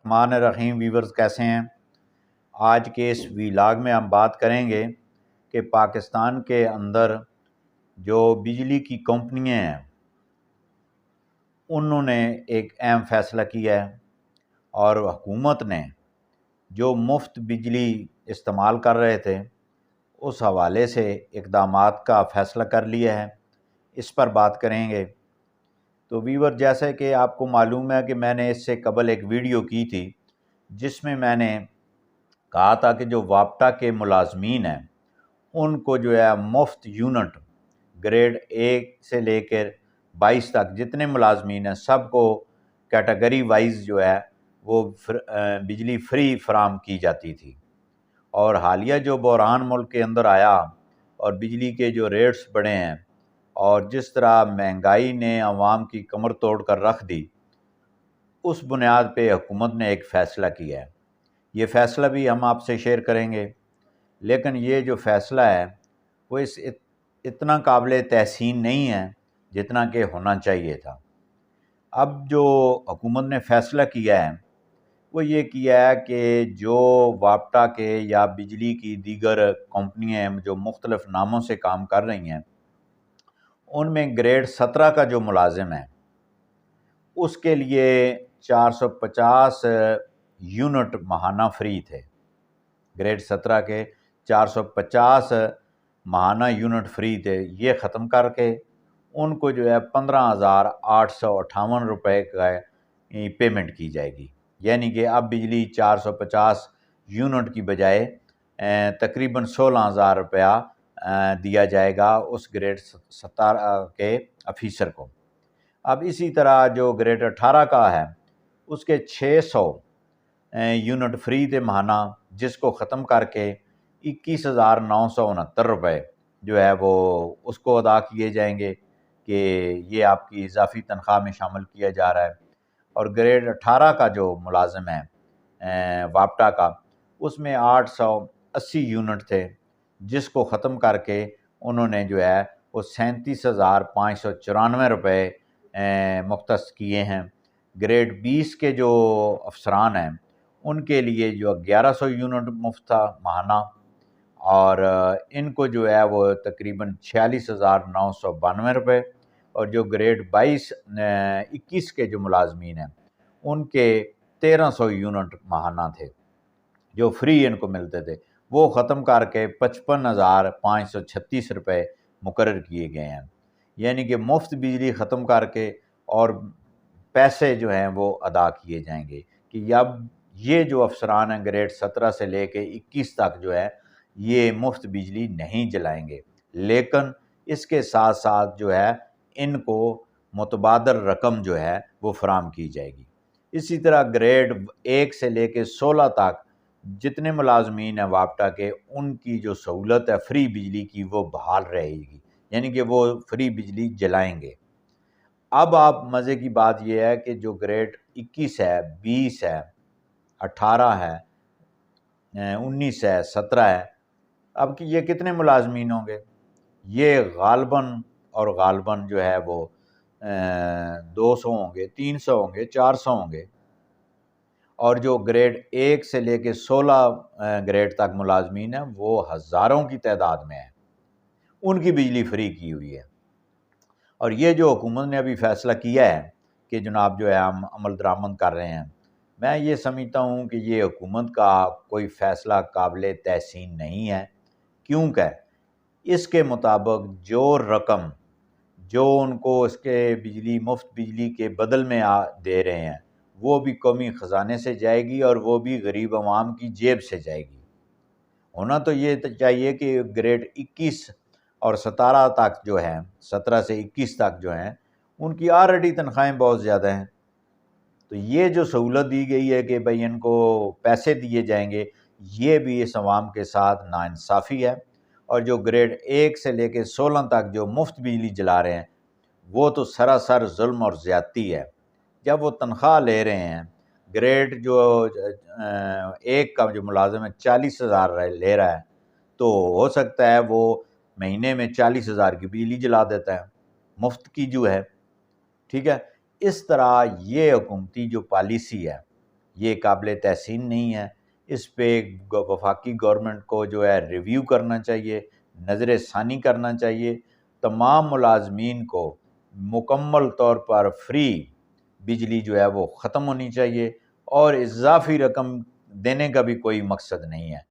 الرحمن الرحیم ویورز کیسے ہیں؟ آج کے اس ویلاگ میں ہم بات کریں گے کہ پاکستان کے اندر جو بجلی کی کمپنیاں ہیں انہوں نے ایک اہم فیصلہ کیا ہے اور حکومت نے جو مفت بجلی استعمال کر رہے تھے اس حوالے سے اقدامات کا فیصلہ کر لیا ہے۔ اس پر بات کریں گے۔ تو ویور، جیسے کہ آپ کو معلوم ہے کہ میں نے اس سے قبل ایک ویڈیو کی تھی جس میں نے کہا تھا کہ جو وابٹا کے ملازمین ہیں ان کو جو ہے مفت یونٹ گریڈ 1 سے لے کر 22 تک جتنے ملازمین ہیں سب کو کیٹیگری وائز جو ہے وہ بجلی فری فراہم کی جاتی تھی۔ اور حالیہ جو بحران ملک کے اندر آیا اور بجلی کے جو ریٹس بڑھے ہیں اور جس طرح مہنگائی نے عوام کی کمر توڑ کر رکھ دی، اس بنیاد پہ حکومت نے ایک فیصلہ کیا ہے۔ یہ فیصلہ بھی ہم آپ سے شیئر کریں گے، لیکن یہ جو فیصلہ ہے وہ اتنا قابل تحسین نہیں ہے جتنا کہ ہونا چاہیے تھا۔ اب جو حکومت نے فیصلہ کیا ہے وہ یہ کیا ہے کہ جو وابٹا کے یا بجلی کی دیگر کمپنیاں جو مختلف ناموں سے کام کر رہی ہیں ان میں گریڈ 17 کا جو ملازم ہے اس کے لیے 450 یونٹ ماہانہ فری تھے۔ گریڈ 17 کے 450 ماہانہ یونٹ فری تھے، یہ ختم کر کے ان کو جو ہے 15,858 روپے کا پیمنٹ کی جائے گی، یعنی کہ اب بجلی 450 یونٹ کی بجائے تقریباً 16,000 روپیہ دیا جائے گا اس گریڈ 17 کے افیسر کو۔ اب اسی طرح جو گریڈ 18 کا ہے اس کے 600 یونٹ فری تھے ماہانہ، جس کو ختم کر کے 21,969 روپے جو ہے وہ اس کو ادا کیے جائیں گے کہ یہ آپ کی اضافی تنخواہ میں شامل کیا جا رہا ہے۔ اور گریڈ 18 کا جو ملازم ہے وابٹا کا، اس میں 880 یونٹ تھے، جس کو ختم کر کے انہوں نے جو ہے وہ 37,594 روپے مختص کیے ہیں۔ گریڈ 20 کے جو افسران ہیں ان کے لیے جو 1100 یونٹ مفت تھا ماہانہ، اور ان کو جو ہے وہ تقریباً 46,992 روپے، اور جو گریڈ 21 کے جو ملازمین ہیں ان کے 1300 یونٹ ماہانہ تھے جو فری ان کو ملتے تھے، وہ ختم کر کے 55,536 روپے مقرر کیے گئے ہیں۔ یعنی کہ مفت بجلی ختم کر کے اور پیسے جو ہیں وہ ادا کیے جائیں گے کہ اب یہ جو افسران ہیں گریڈ 17 سے لے کے 21 تک جو ہے یہ مفت بجلی نہیں جلائیں گے، لیکن اس کے ساتھ ساتھ جو ہے ان کو متبادل رقم جو ہے وہ فراہم کی جائے گی۔ اسی طرح گریڈ 1 سے لے کے 16 تک جتنے ملازمین ہیں وابٹا کے، ان کی جو سہولت ہے فری بجلی کی وہ بحال رہے گی، یعنی کہ وہ فری بجلی جلائیں گے۔ اب آپ مزے کی بات یہ ہے کہ جو گریڈ 21 ہے، 20 ہے، 18 ہے، 19 ہے، 17 ہے، اب یہ کتنے ملازمین ہوں گے؟ یہ غالباً جو ہے وہ 200 ہوں گے، 300 ہوں گے، 400 ہوں گے۔ اور جو گریڈ 1 سے لے کے 16 گریڈ تک ملازمین ہیں وہ ہزاروں کی تعداد میں ہیں، ان کی بجلی فری کی ہوئی ہے۔ اور یہ جو حکومت نے ابھی فیصلہ کیا ہے کہ جناب جو ہے ہم عمل درآمد کر رہے ہیں، میں یہ سمجھتا ہوں کہ یہ حکومت کا کوئی فیصلہ قابل تحسین نہیں ہے، کیونکہ اس کے مطابق جو رقم جو ان کو اس کے مفت بجلی کے بدل میں دے رہے ہیں وہ بھی قومی خزانے سے جائے گی اور وہ بھی غریب عوام کی جیب سے جائے گی۔ ہونا تو یہ چاہیے کہ گریڈ 21 اور 17 تک جو ہیں، 17 سے 21 تک جو ہیں، ان کی آلریڈی تنخواہیں بہت زیادہ ہیں، تو یہ جو سہولت دی گئی ہے کہ بھئی ان کو پیسے دیے جائیں گے، یہ بھی اس عوام کے ساتھ ناانصافی ہے۔ اور جو گریڈ 1 سے لے کے 16 تک جو مفت بجلی جلا رہے ہیں وہ تو سراسر ظلم اور زیادتی ہے۔ جب وہ تنخواہ لے رہے ہیں، گریڈ جو 1 کا جو ملازم ہے 40,000 لے رہا ہے، تو ہو سکتا ہے وہ مہینے میں 40,000 کی بجلی جلا دیتا ہے، مفت کی جو ہے، ٹھیک ہے۔ اس طرح یہ حکومتی جو پالیسی ہے یہ قابل تحسین نہیں ہے۔ اس پہ وفاقی گورنمنٹ کو جو ہے ریویو کرنا چاہیے، نظر ثانی کرنا چاہیے، تمام ملازمین کو مکمل طور پر فری بجلی جو ہے وہ ختم ہونی چاہیے، اور اضافی رقم دینے کا بھی کوئی مقصد نہیں ہے۔